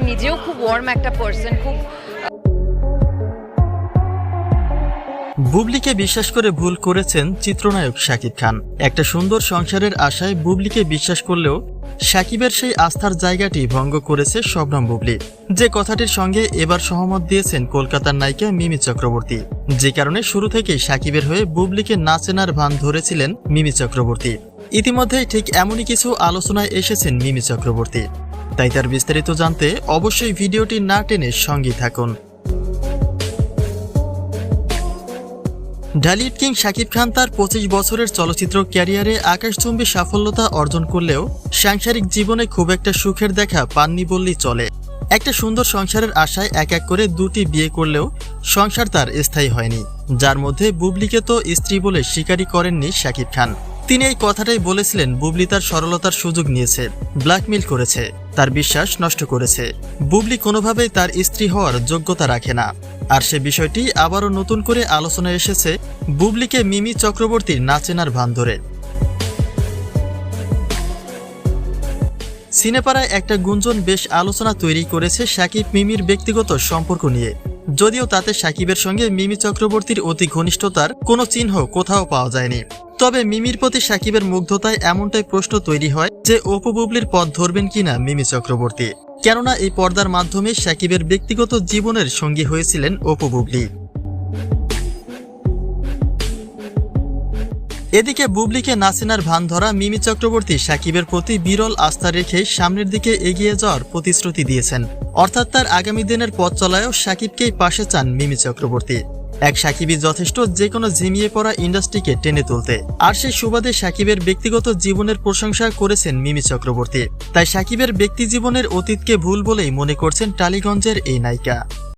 নিজেও খুব ওয়ার্ম একটা পার্সন, খুব বুবলিকে বিশ্বাস করে ভুল করেছেন চিত্রনায়ক শাকিব খান। একটা সুন্দর সংসারের আশায় বুবলিকে বিশ্বাস করলেও শাকিবের সেই আস্থার জায়গাটি ভঙ্গ করেছে শবনম বুবলি, যে কথাটির সঙ্গে এবার সহমত দিয়েছেন কলকাতার নায়িকা মিমি চক্রবর্তী। যে কারণে শুরু থেকেই শাকিবের হয়ে বুবলিকে না চেনার ভান ধরেছিলেন মিমি চক্রবর্তী। ইতিমধ্যেই ঠিক এমনই কিছু আলোচনায় এসেছেন মিমি চক্রবর্তী। তাই তার বিস্তারিত জানতে অবশ্যই ভিডিওটি না টেনে সঙ্গেই থাকুন। ঢালিউড কিং শাকিব খান তার 25 বছরের চলচ্চিত্র ক্যারিয়ারে আকাশচুম্বী সাফল্যতা অর্জন করলেও সাংসারিক জীবনে খুব একটা সুখের দেখা পাননি বললেই চলে। একটা সুন্দর সংসারের আশায় এক এক করে 2টি বিয়ে করলেও সংসার তার স্থায়ী হয়নি, যার মধ্যে বুবলিকে তো স্ত্রী বলে স্বীকারই করেননি শাকিব খান। তিনি এই কথাটাই বলেছিলেন, বুবলি তার সরলতার সুযোগ নিয়েছে, ব্ল্যাকমেইল করেছে, তার বিশ্বাস নষ্ট করেছে। বুবলি কোনোভাবেই তার স্ত্রী হওয়ার যোগ্যতা রাখে না। আর সে বিষয়টি আবারও নতুন করে আলোচনায় এসেছে বুবলিকে মিমি চক্রবর্তীর না চেনার ভান ধরে। সিনেপাড়ায় একটা গুঞ্জন বেশ আলোচনা তৈরি করেছে শাকিব মিমির ব্যক্তিগত সম্পর্ক নিয়ে, যদিও তাতে শাকিবের সঙ্গে মিমি চক্রবর্তীর অতি ঘনিষ্ঠতার কোনো চিহ্ন কোথাও পাওয়া যায়নি। তবে মিমির প্রতি শাকিবের মুগ্ধতায় এমনটাই প্রশ্ন তৈরি হয় যে অপু বুবলির পথ ধরবেন কিনা মিমি চক্রবর্তী, কেননা এই পর্দার মাধ্যমে শাকিবের ব্যক্তিগত জীবনের সঙ্গী হয়েছিলেন অপু বুবলি। এদিকে বুবলিকে না চেনার ভান ধরা মিমি চক্রবর্তী শাকিবের প্রতি বিরল আস্থা রেখে সামনের দিকে এগিয়ে যাওয়ার প্রতিশ্রুতি দিয়েছেন। অর্থাৎ তার আগামী দিনের পথ চলায়ও শাকিবকেই পাশে চান মিমি চক্রবর্তী। এক শাকিবই যথেষ্ট যে কোনো ঝিমিয়ে পড়া ইন্ডাস্ট্রিকে টেনে তুলতে। আর সেই সুবাদে শাকিবের ব্যক্তিগত জীবনের প্রশংসা করেছেন মিমি চক্রবর্তী। তাই শাকিবের ব্যক্তি জীবনের অতীতকে ভুল বলেই মনে করছেন টালিগঞ্জের এই নায়িকা।